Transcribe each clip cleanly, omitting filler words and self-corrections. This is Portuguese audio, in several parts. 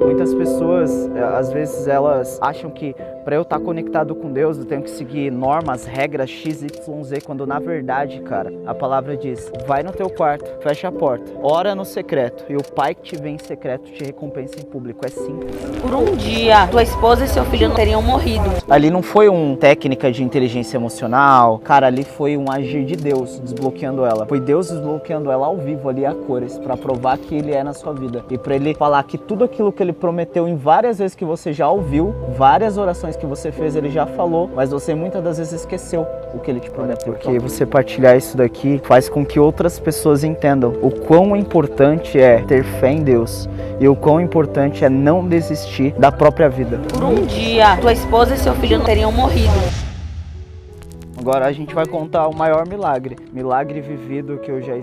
Muitas pessoas, às vezes, elas acham que para eu estar conectado com Deus, eu tenho que seguir normas, regras X, Y, Z, quando na verdade, cara, a palavra diz, vai no teu quarto, fecha a porta, ora no secreto, e o Pai que te vê em secreto te recompensa em público. É simples. Por um dia, tua esposa e seu filho não teriam morrido. Ali não foi uma técnica de inteligência emocional, cara, ali foi um agir de Deus desbloqueando ela. Foi Deus desbloqueando ela ao vivo ali a cores, pra provar que Ele é na sua vida. E pra Ele falar que tudo aquilo que Ele prometeu em várias vezes que você já ouviu, várias orações que você fez, Ele já falou, mas você muitas das vezes esqueceu o que Ele te prometeu. Porque você partilhar isso daqui faz com que outras pessoas entendam o quão importante é ter fé em Deus e o quão importante é não desistir da própria vida. Por um dia, tua esposa e seu filho não teriam morrido. Agora a gente vai contar o maior milagre. Milagre vivido que eu já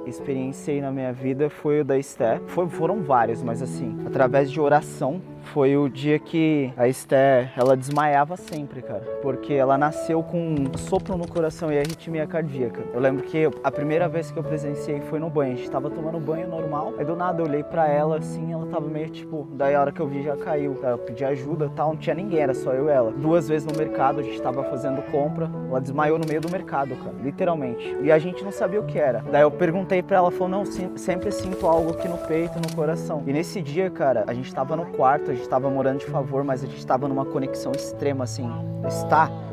experienciei na minha vida foi o da Esté. Foram vários, mas assim, através de oração, foi o dia que a Esté, ela desmaiava sempre, cara. Porque ela nasceu com um sopro no coração e arritmia cardíaca. Eu lembro que a primeira vez que eu presenciei foi no banho. A gente tava tomando banho normal. Aí do nada eu olhei pra ela assim, ela tava meio tipo... Daí a hora que eu vi já caiu. Eu pedi ajuda e tal, não tinha ninguém, era só eu e ela. 2 vezes no mercado, a gente tava fazendo compra. Ela desmaiou no meio do mercado, cara, literalmente. E a gente não sabia o que era. Daí eu perguntei pra ela, ela falou, não, sempre sinto algo aqui no peito, no coração. E nesse dia, cara, a gente tava no quarto, a gente tava morando de favor, mas a gente tava numa conexão extrema, assim,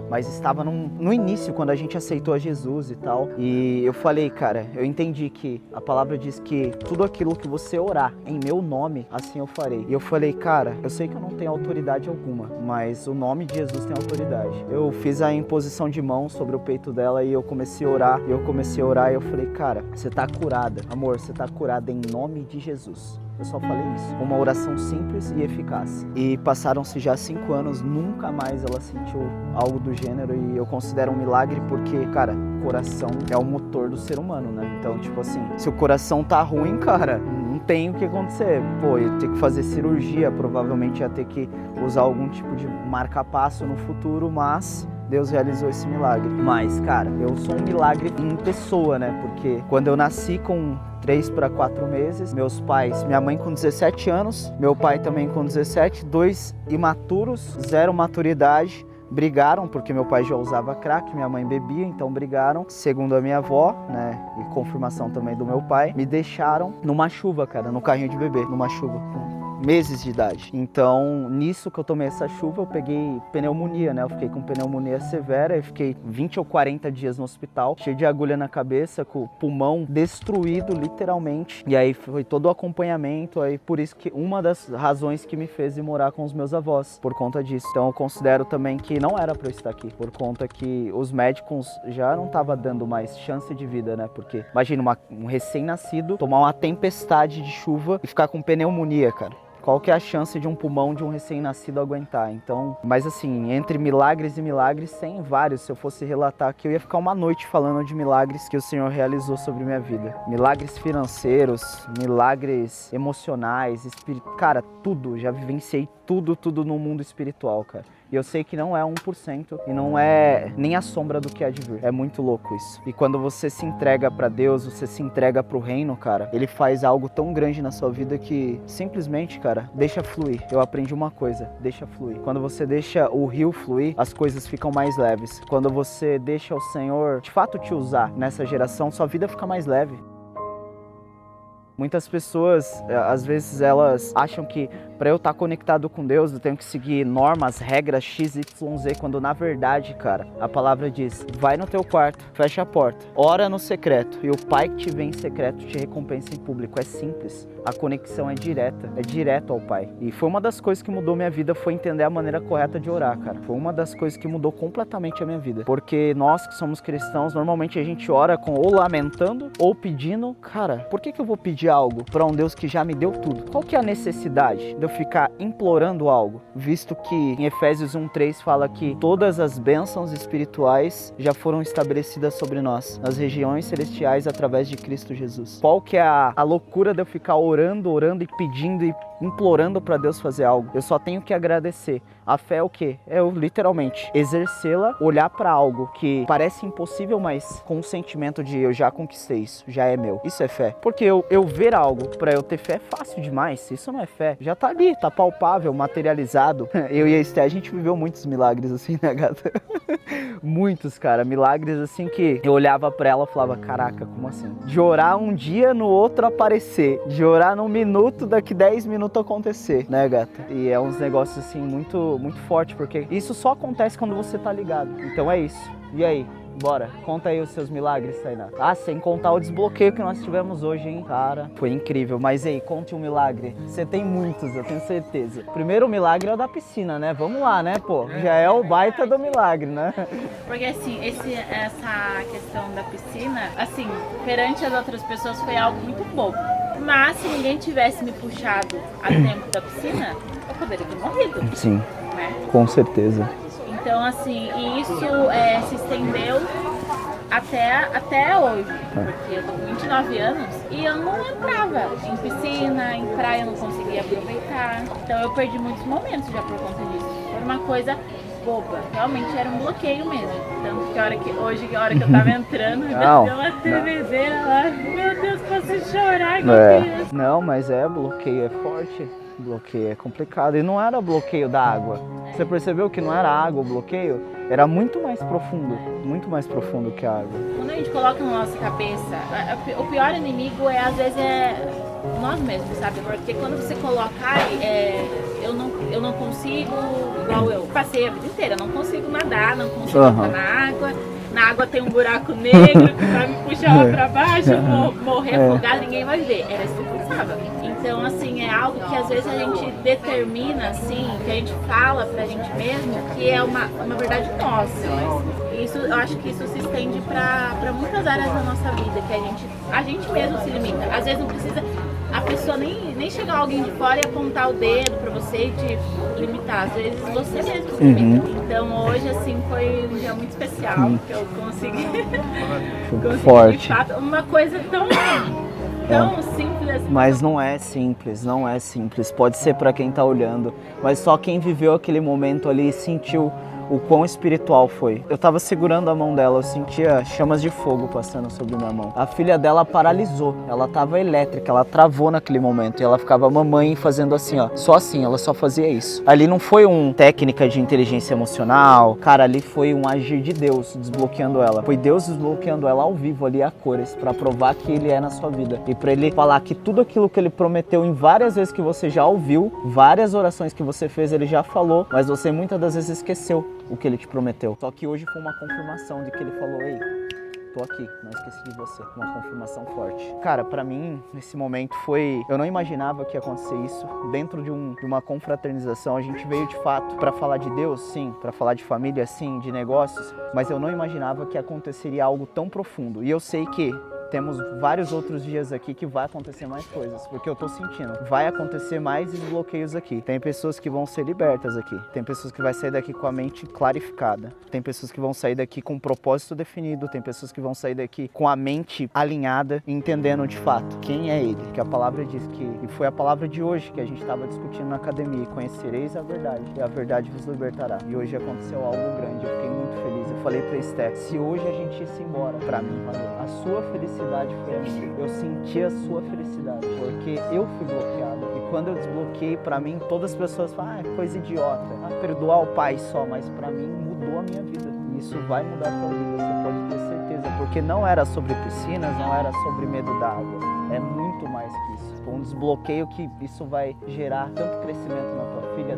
mas estava no início, quando a gente aceitou a Jesus e tal. E eu falei, cara, eu entendi que a palavra diz que tudo aquilo que você orar em meu nome, assim eu farei. E eu falei, cara, eu sei que eu não tenho autoridade alguma, mas o nome de Jesus tem autoridade. Eu fiz a imposição de mão sobre o peito dela e eu comecei a orar. E eu falei, cara, você tá curada. Amor, você tá curada em nome de Jesus. Eu só falei isso. Uma oração simples e eficaz. E passaram-se já 5 anos, nunca mais ela sentiu algo do gênero. E eu considero um milagre porque, cara, o coração é o motor do ser humano, né? Então, tipo assim, se o coração tá ruim, cara, não tem o que acontecer. Pô, eu ia ter que fazer cirurgia, provavelmente ia ter que usar algum tipo de marca-passo no futuro, mas... Deus realizou esse milagre. Mas, cara, eu sou um milagre em pessoa, né? Porque quando eu nasci com 3 para 4 meses, meus pais, minha mãe com 17 anos, meu pai também com 17, 2 imaturos, 0 maturidade, brigaram, porque meu pai já usava crack, minha mãe bebia, então brigaram. Segundo a minha avó, né, e confirmação também do meu pai, me deixaram numa chuva, cara, no carrinho de bebê, numa chuva. Meses de idade. Então, nisso que eu tomei essa chuva, eu peguei pneumonia, né? Eu fiquei com pneumonia severa, eu fiquei 20 ou 40 dias no hospital, cheio de agulha na cabeça, com o pulmão destruído, literalmente. E aí foi todo o acompanhamento, aí por isso que uma das razões que me fez ir morar com os meus avós, por conta disso. Então, eu considero também que não era pra eu estar aqui, por conta que os médicos já não estavam dando mais chance de vida, né? Porque, imagina, um recém-nascido tomar uma tempestade de chuva e ficar com pneumonia, cara. Qual que é a chance de um pulmão de um recém-nascido aguentar? Então, mas assim, entre milagres e milagres, tem vários. Se eu fosse relatar aqui, eu ia ficar uma noite falando de milagres que o Senhor realizou sobre minha vida. Milagres financeiros, milagres emocionais, cara, tudo. Já vivenciei tudo no mundo espiritual, cara. E eu sei que não é 1% e não é nem a sombra do que há de vir. É muito louco isso. E quando você se entrega pra Deus, você se entrega pro reino, cara, Ele faz algo tão grande na sua vida que simplesmente, cara, deixa fluir. Eu aprendi uma coisa, deixa fluir. Quando você deixa o rio fluir, as coisas ficam mais leves. Quando você deixa o Senhor, de fato, te usar nessa geração, sua vida fica mais leve. Muitas pessoas, às vezes, elas acham que para eu estar conectado com Deus, eu tenho que seguir normas, regras X, Y, Z, quando na verdade, cara, a palavra diz, vai no teu quarto, fecha a porta, ora no secreto, e o Pai que te vê em secreto te recompensa em público. É simples, a conexão é direta, é direto ao Pai. E foi uma das coisas que mudou minha vida, foi entender a maneira correta de orar, cara. Foi uma das coisas que mudou completamente a minha vida. Porque nós que somos cristãos, normalmente a gente ora com ou lamentando ou pedindo. Cara, por que eu vou pedir algo para um Deus que já me deu tudo? Qual que é a necessidade de eu ficar implorando algo? Visto que em Efésios 1:3 fala que todas as bênçãos espirituais já foram estabelecidas sobre nós, nas regiões celestiais através de Cristo Jesus. Qual que é a loucura de eu ficar orando e pedindo e implorando para Deus fazer algo. Eu só tenho que agradecer. A fé é o quê? É eu literalmente exercê-la, olhar para algo que parece impossível, mas com o sentimento de eu já conquistei isso, já é meu. Isso é fé. Porque eu ver algo para eu ter fé é fácil demais. Isso não é fé. Já tá ali, tá palpável, materializado. Eu e a Esté, a gente viveu muitos milagres assim, né, gata? Muitos, cara. Milagres assim que eu olhava pra ela e falava, caraca, como assim? De orar um dia, no outro aparecer. De orar num minuto, daqui 10 minutos acontecer, né, gata? E é uns negócios assim muito, muito forte, porque isso só acontece quando você tá ligado. Então é isso. E aí? Bora, conta aí os seus milagres, Tainá. Ah, sem contar o desbloqueio que nós tivemos hoje, hein? Cara, foi incrível. Mas aí, conte um milagre. Você tem muitos, eu tenho certeza. Primeiro o milagre é o da piscina, né? Vamos lá, né, pô? Já é o baita do milagre, né? Porque assim, essa questão da piscina, assim, perante as outras pessoas foi algo muito bobo. Mas se ninguém tivesse me puxado a tempo da piscina, eu poderia ter morrido. Sim, né? com certeza. Então, assim, e isso se estendeu até hoje, porque eu tô com 29 anos e eu não entrava em piscina, em praia, eu não conseguia aproveitar. Então eu perdi muitos momentos já por conta disso. Foi uma coisa boba, realmente era um bloqueio mesmo. Tanto que a hora que eu tava entrando, me bateu uma tremedeira lá, meu Deus, posso chorar com criança. Não, mas bloqueio é forte. Bloqueio é complicado. E não era bloqueio da água. Você percebeu que não era água o bloqueio? Era muito mais profundo que a água. Quando a gente coloca na nossa cabeça, o pior inimigo às vezes nós mesmos, sabe? Porque quando você coloca, eu não consigo, igual eu passei a vida inteira, não consigo nadar, não consigo entrar na água. Na água tem um buraco negro que vai me puxar lá pra baixo, eu vou morrer afogado, ninguém vai ver. Era isso que eu pensava. Então, assim, é algo que às vezes a gente determina, assim, que a gente fala pra gente mesmo, que é uma verdade nossa. Isso, eu acho que isso se estende pra muitas áreas da nossa vida, que a gente mesmo se limita. Às vezes não precisa a pessoa nem chegar alguém de fora e apontar o dedo pra você e te limitar. Às vezes você mesmo se limita. Então hoje, assim, foi um dia muito especial, que eu consegui Forte. De fato, uma coisa tão simples assim. Mas não é simples. Pode ser pra quem tá olhando, mas só quem viveu aquele momento ali e sentiu o quão espiritual foi. Eu tava segurando a mão dela, eu sentia chamas de fogo passando sobre minha mão. A filha dela paralisou, ela tava elétrica, ela travou naquele momento e ela ficava mamãe fazendo assim, ó, só assim, ela só fazia isso. Ali não foi uma técnica de inteligência emocional, cara, ali foi um agir de Deus desbloqueando ela. Foi Deus desbloqueando ela ao vivo ali a cores, pra provar que Ele é na sua vida e pra Ele falar que tudo aquilo que Ele prometeu em várias vezes que você já ouviu, várias orações que você fez, Ele já falou, mas você muitas das vezes esqueceu o que Ele te prometeu. Só que hoje foi uma confirmação de que Ele falou, ei, tô aqui, não esqueci de você. Uma confirmação forte. Cara, pra mim, nesse momento foi... Eu não imaginava que ia acontecer isso. Dentro de uma confraternização, a gente veio de fato pra falar de Deus, sim. Pra falar de família, sim. De negócios. Mas eu não imaginava que aconteceria algo tão profundo. E eu sei que temos vários outros dias aqui que vai acontecer mais coisas, porque eu tô sentindo. Vai acontecer mais desbloqueios aqui. Tem pessoas que vão ser libertas aqui. Tem pessoas que vão sair daqui com a mente clarificada. Tem pessoas que vão sair daqui com um propósito definido. Tem pessoas que vão sair daqui com a mente alinhada, entendendo de fato quem é Ele. Que a palavra diz que... E foi a palavra de hoje que a gente estava discutindo na academia. Conhecereis a verdade, e a verdade vos libertará. E hoje aconteceu algo grande. Eu fiquei muito feliz. Eu falei pra Esté, se hoje a gente ia se embora, pra mim, valeu. A sua felicidade foi a minha. Eu senti a sua felicidade, porque eu fui bloqueado. E quando eu desbloqueei, pra mim, todas as pessoas falam, coisa idiota. Perdoar o pai só, mas pra mim mudou a minha vida. E isso vai mudar a tua vida, você pode ter certeza. Porque não era sobre piscinas, não era sobre medo da água. É muito mais que isso. Foi um desbloqueio que isso vai gerar tanto crescimento na tua filha,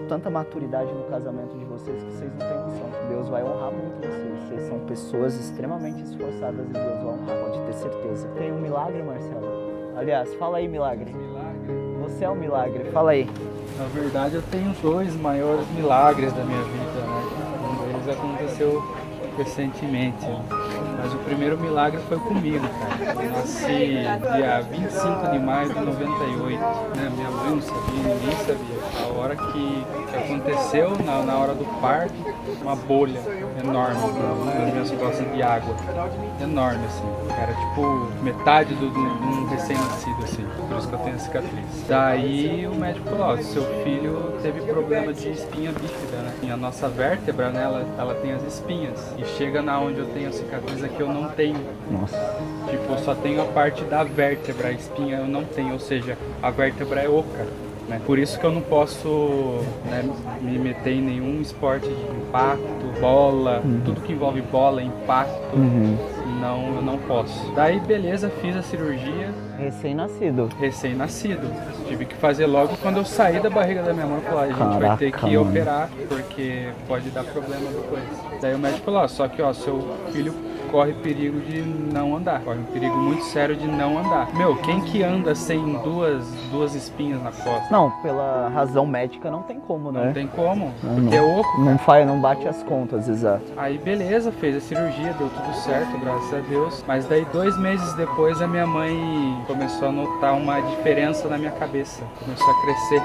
tanta maturidade no casamento de vocês que vocês não têm noção. Deus vai honrar muito vocês. Vocês são pessoas extremamente esforçadas e Deus vai honrar, pode ter certeza. Tem um milagre, Marcelo? Aliás, fala aí, milagre. Você é um milagre, fala aí. Na verdade, eu tenho dois maiores milagres da minha vida, né? Um deles aconteceu recentemente. Mas o primeiro milagre foi comigo, cara. Eu nasci dia 25 de maio de 98, né? Minha mãe não sabia, ninguém sabia. A hora que aconteceu, na hora do parto, uma bolha enorme nas minhas costas de água. Enorme, assim. Era tipo metade de um recém-nascido, assim. Por isso que eu tenho a cicatriz. Daí o médico falou, ó, seu filho teve problema de espinha bífida, né? E a nossa vértebra, né, ela tem as espinhas. E chega na onde eu tenho a cicatriz aqui, eu não tenho. Nossa. Tipo, eu só tenho a parte da vértebra, a espinha eu não tenho. Ou seja, a vértebra é oca. Né? Por isso que eu não posso, né, me meter em nenhum esporte de impacto, bola, tudo que envolve bola, impacto, não, eu não posso. Daí beleza, fiz a cirurgia. Recém-nascido. Recém-nascido. Tive que fazer logo quando eu saí da barriga da minha mãe. Falei, a gente vai ter que operar porque pode dar problema depois. Daí o médico falou, ó, só que ó, seu filho corre perigo de não andar. Corre um perigo muito sério de não andar. Meu, quem que anda sem duas espinhas na costa? Não, pela razão médica não tem como, né? Não tem como, Não, porque é oco. Não bate as contas, exato. Aí beleza, fez a cirurgia, deu tudo certo, graças a Deus. Mas daí 2 meses depois a minha mãe começou a notar uma diferença na minha cabeça. Começou a crescer.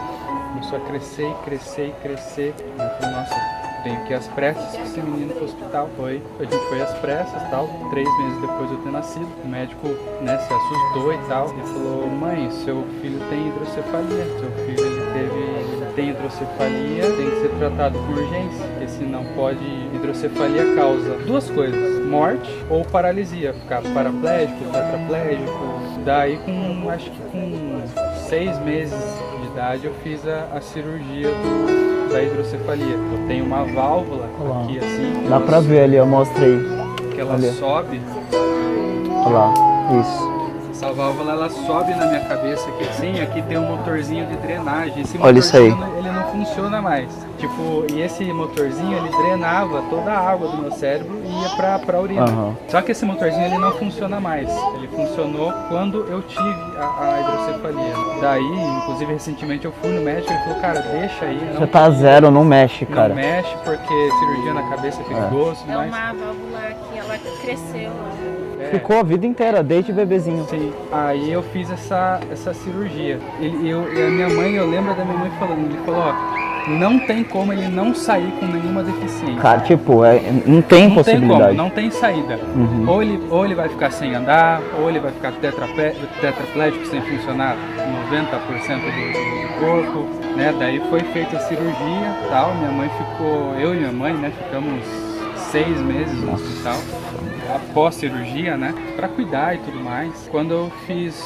Começou a crescer e crescer e crescer. Eu falei, nossa, tenho que ir às pressas com esse menino pro hospital. A gente foi às pressas e tal, 3 meses depois de eu ter nascido. O médico, né, se assustou e tal. Ele falou, mãe, seu filho tem hidrocefalia. Seu filho, ele tem hidrocefalia, tem que ser tratado com urgência. Porque senão pode, hidrocefalia causa 2 coisas, morte ou paralisia. Ficar paraplégico, tetraplégico. Daí acho que com 6 meses de idade eu fiz a cirurgia da hidrocefalia. Eu tenho uma válvula aqui assim. Dá pra ver ali, eu mostrei. Que ela ali sobe. Olha lá, isso. Essa válvula ela sobe na minha cabeça aqui assim, aqui tem um motorzinho de drenagem. Esse Olha isso aí. motorzinho, ele não funciona mais. Tipo, e esse motorzinho ele drenava toda a água do meu cérebro e ia pra urina. Só que esse motorzinho ele não funciona mais. Ele funcionou quando eu tive a hidrocefalia. Daí, inclusive recentemente eu fui no médico e ele falou, cara, deixa aí. Você tá zero, não mexe, cara. Não mexe porque cirurgia na cabeça é perigoso. É Mas... uma válvula que ela cresceu. Ficou a vida inteira, desde bebezinho. Sim, aí eu fiz essa cirurgia. E a minha mãe, eu lembro da minha mãe falando, ele falou, ó, não tem como ele não sair com nenhuma deficiência. Cara, tipo, não tem possibilidade. Como, não tem saída. Ou ele vai ficar sem andar, ou ele vai ficar tetraplégico sem funcionar 90% do corpo, né? Daí foi feita a cirurgia e tal, minha mãe ficou, eu e minha mãe, né, ficamos 6 meses no hospital. Após cirurgia, né, para cuidar e tudo mais. Quando eu fiz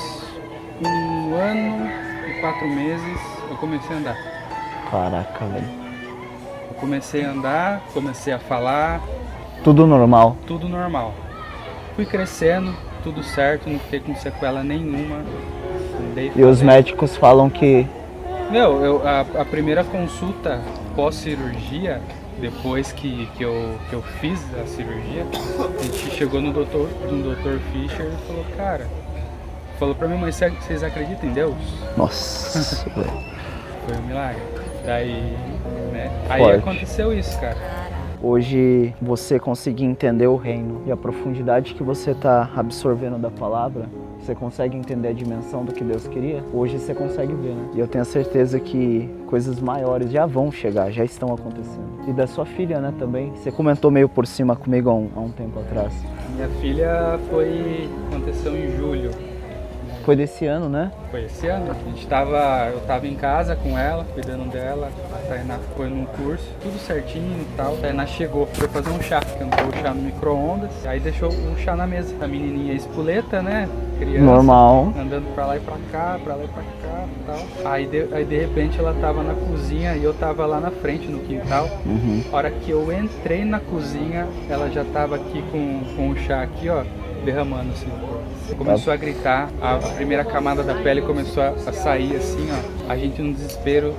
1 ano e 4 meses, eu comecei a andar. Caraca, velho. Eu comecei a andar, comecei a falar. Tudo normal. Tudo normal. Fui crescendo, tudo certo, não fiquei com sequela nenhuma. E os médicos falam que... Meu, a primeira consulta pós-cirurgia, depois que eu fiz a cirurgia, a gente chegou no Dr. Fischer e falou, cara, falou pra minha mãe, vocês acreditam em Deus? Nossa, velho. Foi um milagre. Daí, né? Aí Forte. aconteceu isso, cara. Hoje você conseguir entender o reino e a profundidade que você está absorvendo da palavra, você consegue entender a dimensão do que Deus queria? Hoje você consegue ver, né? E eu tenho a certeza que coisas maiores já vão chegar, já estão acontecendo. E da sua filha, né, também. Você comentou meio por cima comigo há um tempo atrás. Minha filha aconteceu em julho. Foi desse ano, né? Foi esse ano. Eu tava em casa com ela, cuidando dela. A Tainá foi num curso, tudo certinho e tal. A Tainá chegou, foi fazer um chá, cantou o chá no micro-ondas. Aí deixou o chá na mesa. A menininha espoleta, né? Criança. Normal. Andando pra lá e pra cá, e tal. Aí de repente ela tava na cozinha e eu tava lá na frente, no quintal. A hora que eu entrei na cozinha, ela já tava aqui com o chá aqui, ó, derramando assim. Começou a gritar, a primeira camada da pele começou a sair assim, ó. A gente no desespero,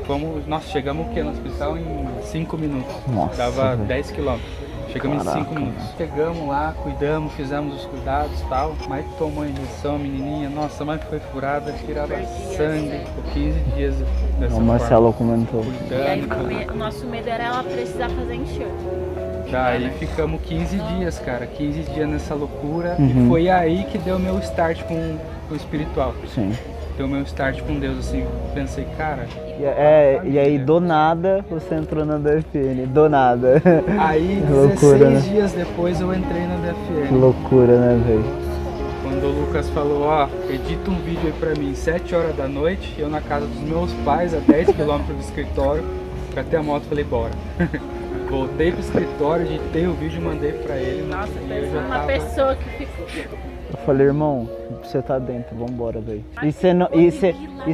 nossa, chegamos o quê? No hospital em 5 minutos. Nossa, dava velho. 10 quilômetros. Chegamos em 5 minutos. Chegamos lá, cuidamos, fizemos os cuidados e tal. Mas tomou a injeção, a menininha. Nossa, a mãe foi furada, tirava sangue. Por 15 dias dessa O forma. Marcelo comentou. E aí Cuidando. o nosso medo era ela precisar fazer enxerto. Daí ficamos 15 dias, cara, 15 dias nessa loucura. Uhum. E foi aí que deu meu start com o espiritual. Sim. Deu meu start com Deus, assim, pensei, cara... E aí do nada você entrou na DFN, do nada. Aí, Que 16 loucura, né? dias depois eu entrei na Que DFN. loucura, né, velho? Quando o Lucas falou, ó, edita um vídeo aí pra mim, 7 horas da noite, eu na casa dos meus pais, a 10 km do escritório, catei a moto e falei, bora. Voltei pro escritório, editei o vídeo e mandei pra ele. Nossa, e eu já uma tava... pessoa que ficou. Eu falei, irmão, você tá dentro, vambora, velho. E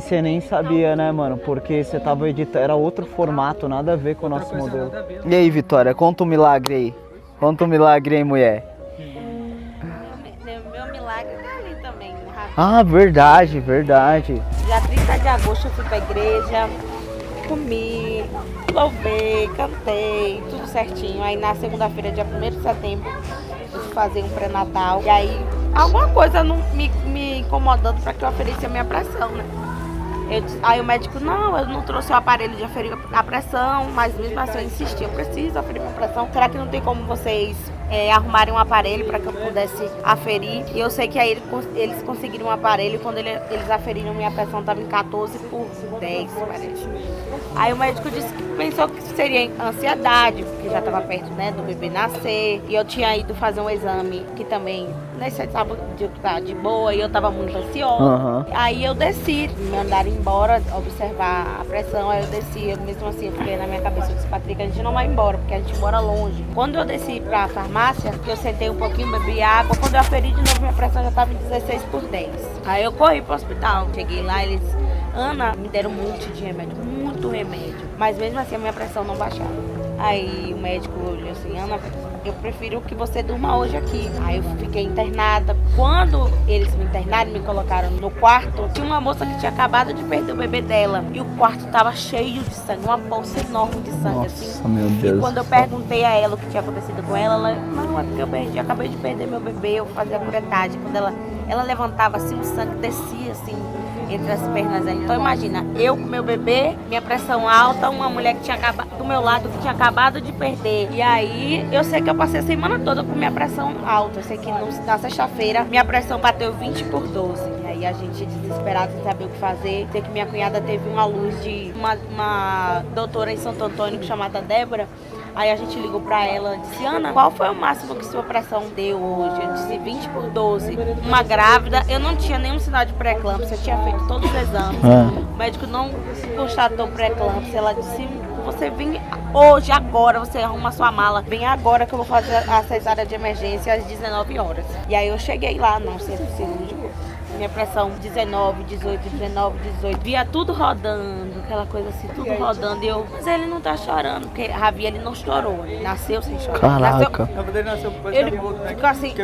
você nem sabia, né, mano? Porque você tava editando, era outro formato, nada a ver com o nosso coisa, modelo. nada a ver. E aí, Vitória, conta um milagre aí. Conta um milagre aí, mulher. Meu milagre tá ali também, Rafa. Ah, verdade, verdade. Dia 30 de agosto eu fui pra igreja, comi, louvei, cantei, tudo certinho. Aí na segunda-feira, dia 1º de setembro, eu fui fazer um pré-natal. E aí, alguma coisa não me incomodando pra que eu oferecesse a minha pressão, né? Aí o médico, não, eu não trouxe o aparelho de aferir a pressão, mas mesmo assim eu insisti, eu preciso aferir minha pressão. Será que não tem como vocês arrumarem um aparelho para que eu pudesse aferir? E eu sei que aí eles conseguiram um aparelho, quando eles aferiram minha pressão estava em 14/10, parece. Aí o médico disse que pensou que seria ansiedade, porque já estava perto, né, do bebê nascer. E eu tinha ido fazer um exame que também necessitava de estar de boa e eu estava muito ansiosa. Uhum. Aí eu desci, me mandaram embora, observar a pressão, aí eu desci, mesmo assim eu fiquei na minha cabeça, eu disse, Patrick, a gente não vai embora, porque a gente mora longe. Quando eu desci pra farmácia, que eu sentei um pouquinho, bebi água, quando eu aferi de novo, minha pressão já estava em 16/10. Aí eu corri pro hospital, cheguei lá, eles, Ana, me deram um monte de remédio, muito remédio, mas mesmo assim a minha pressão não baixava. Aí o médico olhou assim, Ana, eu prefiro que você durma hoje aqui. Aí eu fiquei internada. Quando eles me internaram, me colocaram no quarto, tinha uma moça que tinha acabado de perder o bebê dela. E o quarto estava cheio de sangue, uma bolsa enorme de sangue, Nossa, assim. meu Deus. E quando eu perguntei a ela o que tinha acontecido com ela, não, é porque eu acabei de perder meu bebê, eu fazia curetagem. Quando ela levantava assim, o sangue descia assim entre as pernas dela. Então imagina, eu com meu bebê, minha pressão alta, uma mulher que tinha acabado do meu lado, que tinha acabado de perder. E aí eu sei que eu passei a semana toda com minha pressão alta. Eu sei que na sexta-feira minha pressão bateu 20/12. E aí a gente desesperado sem saber o que fazer. Sei que minha cunhada teve uma luz de uma doutora em Santo Antônio chamada Débora. Aí a gente ligou pra ela e disse, Ana, qual foi o máximo que sua pressão deu hoje? Eu disse 20/12. Uma grávida, eu não tinha nenhum sinal de pré-eclâmpsia, eu tinha feito todos os exames. O médico não constatou pré-eclâmpsia. Ela disse, você vem hoje, agora, você arruma sua mala. Vem agora que eu vou fazer a cesárea de emergência às 19 horas. E aí eu cheguei lá no centro cirúrgico. Minha pressão 19, 18, 19, 18. Via tudo rodando, aquela coisa assim, tudo rodando. E eu, mas ele não tá chorando, porque Ravi, ele não chorou. Ele nasceu sem chorar. Caraca. Ele ficou assim,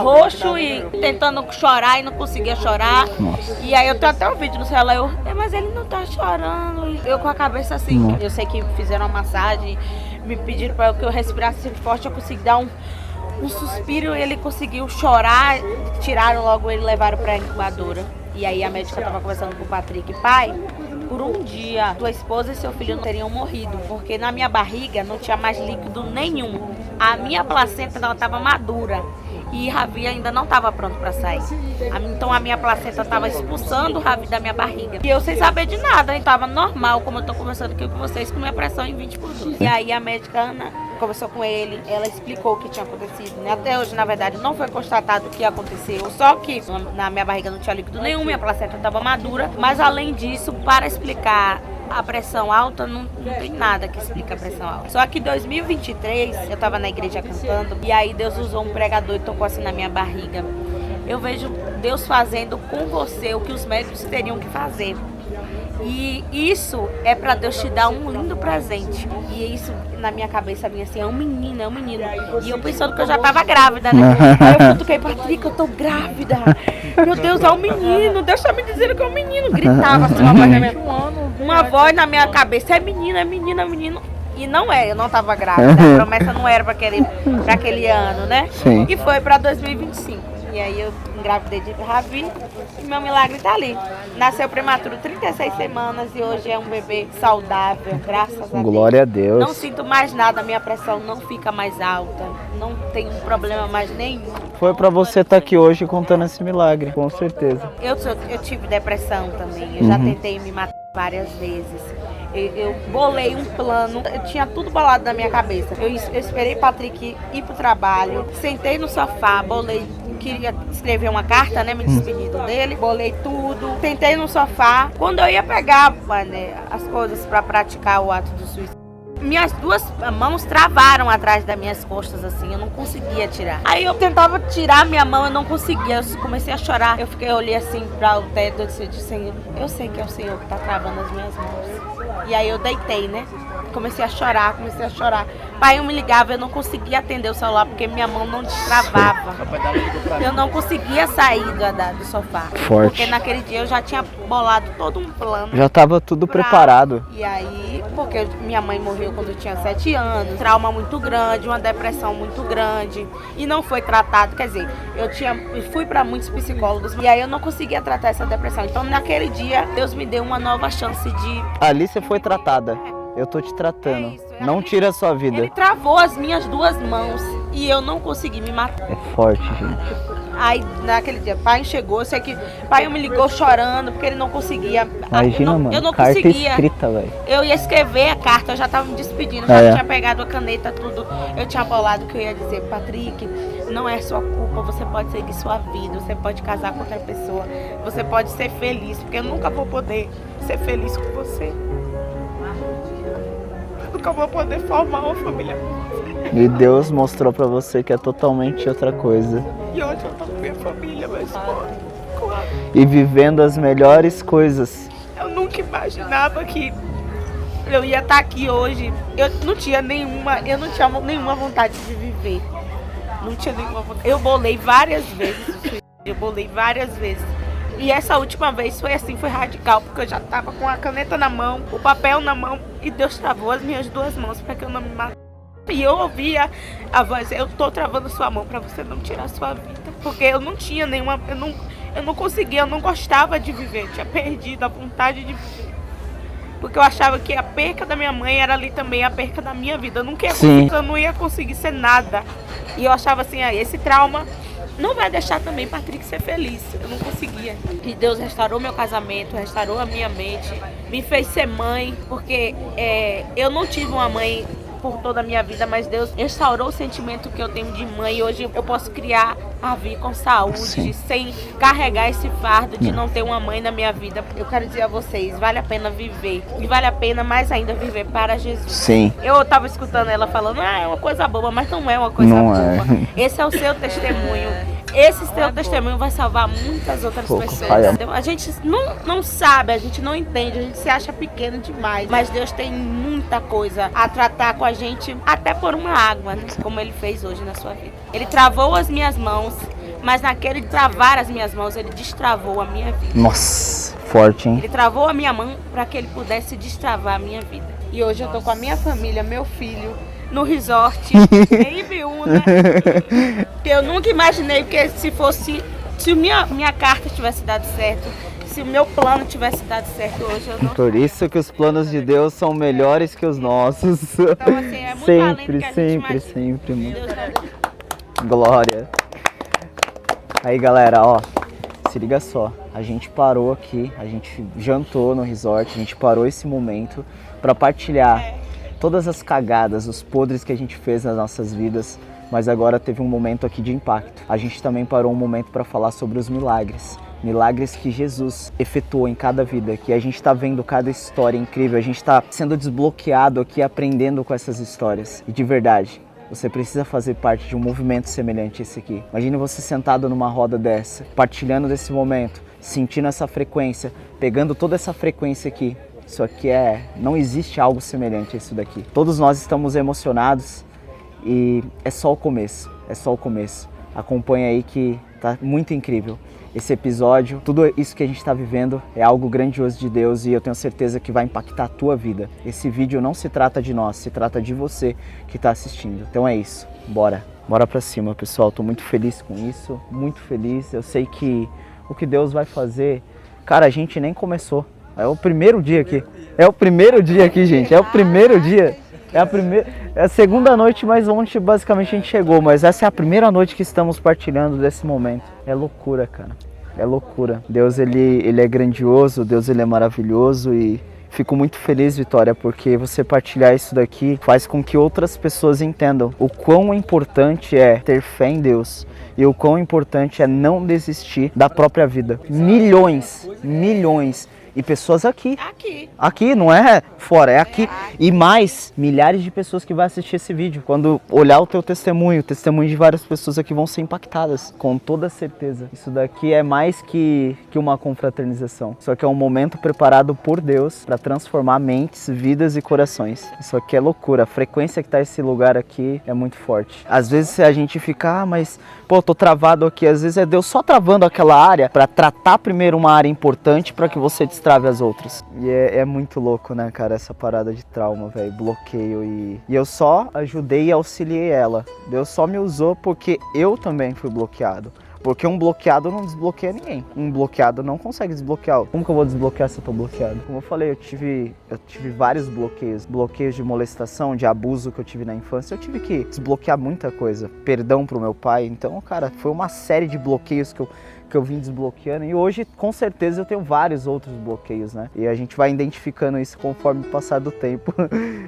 roxo e tentando chorar e não conseguia chorar. Nossa. E aí eu tenho até um vídeo no celular, mas ele não tá chorando. Eu com a cabeça assim, Nossa. eu sei que fizeram uma massagem, me pediram para que eu respirasse forte, eu consegui dar um suspiro e ele conseguiu chorar, tiraram logo ele, levaram pra incubadora. E aí a médica tava conversando com o Patrick, pai, por um dia tua esposa e seu filho não teriam morrido, porque na minha barriga não tinha mais líquido nenhum. A minha placenta não estava madura e Ravi ainda não estava pronto para sair. Então a minha placenta estava expulsando o Ravi da minha barriga. E eu sem saber de nada, estava normal, como eu tô conversando aqui com vocês, com minha pressão em 20/12. E aí a médica Ana conversou com ele, ela explicou o que tinha acontecido. Até hoje, na verdade, não foi constatado o que aconteceu, só que na minha barriga não tinha líquido nenhum, minha placenta estava madura. Mas além disso, para explicar a pressão alta, não tem nada que explique a pressão alta. Só que em 2023, eu estava na igreja cantando, e aí Deus usou um pregador e tocou assim na minha barriga. Eu vejo Deus fazendo com você o que os médicos teriam que fazer. E isso é pra Deus te dar um lindo presente. E isso na minha cabeça vinha assim, é um menino, é um menino. E eu pensando que eu já tava grávida, né? Aí eu cutuquei, Patrick, eu tô grávida. Meu Deus, é um menino. Deus tá me dizendo que é um menino. Gritava assim, uma voz na minha cabeça, é menino, é menino, é menino. E não é, eu não tava grávida. A promessa não era pra aquele ano, né? Sim. E foi pra 2025. E aí eu engravidei de Ravi e meu milagre tá ali. Nasceu prematuro 36 semanas e hoje é um bebê saudável, graças a Deus. Glória a Deus. Não sinto mais nada, minha pressão não fica mais alta, não tenho problema mais nenhum. Foi pra você estar aqui hoje contando esse milagre, com certeza. Eu tive depressão também, eu já tentei me matar várias vezes. Eu bolei um plano, eu tinha tudo bolado na minha cabeça. Eu esperei Patrick ir pro trabalho, sentei no sofá, bolei, queria escrever uma carta, né, me despedindo dele, bolei tudo, sentei no sofá. Quando eu ia pegar, né, as coisas para praticar o ato do suicídio, minhas duas mãos travaram atrás das minhas costas, assim, eu não conseguia tirar. Aí eu tentava tirar minha mão, eu não conseguia, eu comecei a chorar. Eu olhei assim para o teto e disse, Senhor, eu sei que é o Senhor que tá travando as minhas mãos. E aí eu deitei, né? Comecei a chorar. Pai, eu me ligava, eu não conseguia atender o celular porque minha mão não destravava. Eu não conseguia sair do sofá. Forte. Porque naquele dia eu já tinha bolado todo um plano. Já estava tudo preparado. E aí, porque minha mãe morreu quando eu tinha 7 anos, trauma muito grande, uma depressão muito grande. E não foi tratado, quer dizer, eu fui para muitos psicólogos e aí eu não conseguia tratar essa depressão. Então naquele dia, Deus me deu uma nova chance de... Ali você foi tratada. Eu tô te tratando. É isso, não tira a sua vida. Ele travou as minhas duas mãos e eu não consegui me matar. É forte, gente. Aí naquele dia, pai chegou, sei que pai me ligou chorando porque ele não conseguia. Imagina, mano, eu não carta conseguia. escrita, velho. Eu ia escrever a carta, eu já tava me despedindo, já tinha pegado a caneta, tudo. Eu tinha bolado que eu ia dizer, Patrick, não é sua culpa, você pode seguir sua vida, você pode casar com outra pessoa, você pode ser feliz, porque eu nunca vou poder ser feliz com você. Eu nunca vou poder formar uma família com você. E Deus mostrou pra você que é totalmente outra coisa. E hoje eu tô com minha família, meu esposo. E vivendo as melhores coisas. Eu nunca imaginava que eu ia estar aqui hoje. Eu não tinha nenhuma vontade de viver. Não tinha nenhuma vontade. Eu bolei várias vezes. E essa última vez foi assim, foi radical, porque eu já tava com a caneta na mão, o papel na mão, e Deus travou as minhas duas mãos para que eu não me matasse. E eu ouvia a voz, eu tô travando sua mão para você não tirar sua vida. Porque eu não tinha nenhuma, eu não conseguia, eu não gostava de viver, eu tinha perdido a vontade de viver. Porque eu achava que a perca da minha mãe era ali também a perca da minha vida. Eu não ia conseguir ser nada. E eu achava assim, esse trauma não vai deixar também Patrick ser feliz. Eu não conseguia. E Deus restaurou meu casamento, restaurou a minha mente, me fez ser mãe, porque eu não tive uma mãe por toda a minha vida, mas Deus restaurou o sentimento que eu tenho de mãe. E hoje eu posso criar a vida com saúde, sem carregar esse fardo de não ter uma mãe na minha vida. Eu quero dizer a vocês, vale a pena viver. E vale a pena mais ainda viver para Jesus. Sim. Eu tava escutando ela falando, é uma coisa boba, mas não é uma coisa boba. Esse é o seu testemunho. Esse seu testemunho vai salvar muitas outras pessoas. A gente não sabe, a gente não entende, a gente se acha pequeno demais. Mas Deus tem muita coisa a tratar com a gente, até por uma água, né? Como Ele fez hoje na sua vida. Ele travou as minhas mãos, mas naquele travar as minhas mãos, Ele destravou a minha vida. Nossa, forte, hein? Ele travou a minha mão para que Ele pudesse destravar a minha vida. E hoje eu tô com a minha família, meu filho, no resort, em Ibiúna, que eu nunca imaginei, porque se minha carta tivesse dado certo, se o meu plano tivesse dado certo hoje, eu não... Por isso que os planos de Deus são melhores que os nossos. Então, assim, é muito além do que a gente imagina. Sempre, mano. Deus tá... Glória. Aí, galera, ó, se liga só. A gente parou aqui, a gente jantou no resort, a gente parou esse momento para partilhar todas as cagadas, os podres que a gente fez nas nossas vidas, mas agora teve um momento aqui de impacto. A gente também parou um momento para falar sobre os milagres. Milagres que Jesus efetuou em cada vida, que a gente está vendo cada história incrível, a gente está sendo desbloqueado aqui, aprendendo com essas histórias. E de verdade, você precisa fazer parte de um movimento semelhante a esse aqui. Imagine você sentado numa roda dessa, partilhando desse momento, sentindo essa frequência, pegando toda essa frequência aqui. Isso aqui não existe algo semelhante a isso daqui. Todos nós estamos emocionados e é só o começo, Acompanha aí que tá muito incrível esse episódio. Tudo isso que a gente está vivendo é algo grandioso de Deus e eu tenho certeza que vai impactar a tua vida. Esse vídeo não se trata de nós, se trata de você que está assistindo. Então é isso, bora Bora pra cima, pessoal. Tô muito feliz com isso, muito feliz. Eu sei que o que Deus vai fazer, cara, a gente nem começou. É o primeiro dia aqui. É o primeiro dia aqui, gente. É o primeiro dia. É a segunda noite, mas ontem basicamente a gente chegou. Mas essa é a primeira noite que estamos partilhando desse momento. É loucura, cara. É loucura. Deus, ele é grandioso. Deus, ele é maravilhoso. E fico muito feliz, Vitória, porque você partilhar isso daqui faz com que outras pessoas entendam o quão importante é ter fé em Deus. E o quão importante é não desistir da própria vida. Milhões e pessoas aqui. Aqui, não é fora, é aqui. E mais, milhares de pessoas que vão assistir esse vídeo. Quando olhar o teu testemunho, o testemunho de várias pessoas aqui vão ser impactadas, com toda certeza. Isso daqui é mais que uma confraternização. Isso aqui é um momento preparado por Deus para transformar mentes, vidas e corações. Isso aqui é loucura. A frequência que tá esse lugar aqui é muito forte. Às vezes a gente fica, mas pô, tô travado aqui. Às vezes é Deus só travando aquela área para tratar primeiro uma área importante para que você destrave as outras. E é muito louco, né, cara, essa parada de trauma, velho, bloqueio. E eu só ajudei e auxiliei ela. Deus só me usou porque eu também fui bloqueado. Porque um bloqueado não desbloqueia ninguém. Um bloqueado não consegue desbloquear. Como que eu vou desbloquear se eu tô bloqueado? Como eu falei, eu tive vários bloqueios. Bloqueios de molestação, de abuso que eu tive na infância. Eu tive que desbloquear muita coisa. Perdão pro meu pai. Então, cara, foi uma série de bloqueios que eu vim desbloqueando. E hoje, com certeza, eu tenho vários outros bloqueios, né? E a gente vai identificando isso conforme o passar do tempo.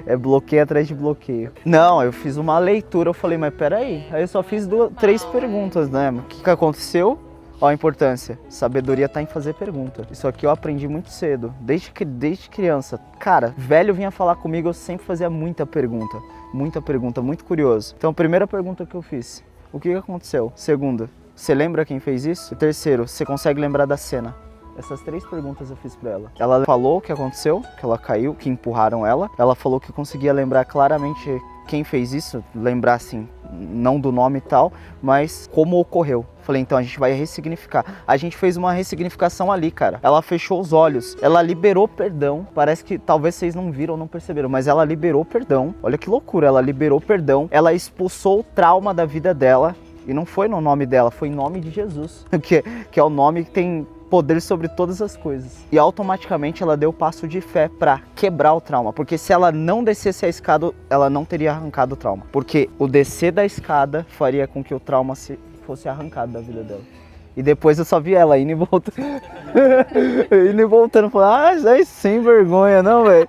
É bloqueio atrás de bloqueio. Não, eu fiz uma leitura, eu falei, mas peraí. Aí eu só fiz 3 perguntas, né? O que aconteceu? Ó a importância. Sabedoria tá em fazer pergunta. Isso aqui eu aprendi muito cedo. Desde criança. Cara, velho vinha falar comigo, eu sempre fazia muita pergunta. Muita pergunta, muito curioso. Então, primeira pergunta que eu fiz. O que aconteceu? Segunda. Você lembra quem fez isso? Terceiro, você consegue lembrar da cena? Essas 3 perguntas eu fiz pra ela. Ela falou o que aconteceu, que ela caiu, que empurraram ela. Ela falou que conseguia lembrar claramente quem fez isso, lembrar assim, não do nome e tal, mas como ocorreu. Falei, então a gente vai ressignificar. A gente fez uma ressignificação ali, cara. Ela fechou os olhos, ela liberou perdão. Parece que talvez vocês não viram ou não perceberam, mas ela liberou perdão. Olha que loucura, ela liberou perdão. Ela expulsou o trauma da vida dela. E não foi no nome dela, foi em nome de Jesus, que é o nome que tem poder sobre todas as coisas. E automaticamente ela deu o passo de fé para quebrar o trauma, porque se ela não descesse a escada, ela não teria arrancado o trauma. Porque o descer da escada faria com que o trauma fosse arrancado da vida dela. E depois eu só vi ela indo e voltando. Indo e voltando, falando, sem vergonha, não, velho.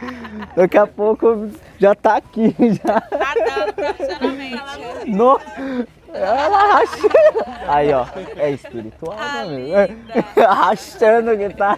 Daqui a pouco já tá aqui, já. Tá dando profissionalmente. Nossa. Ela rachando. Aí, ó, é espiritual, né, meu? Rachando que tá.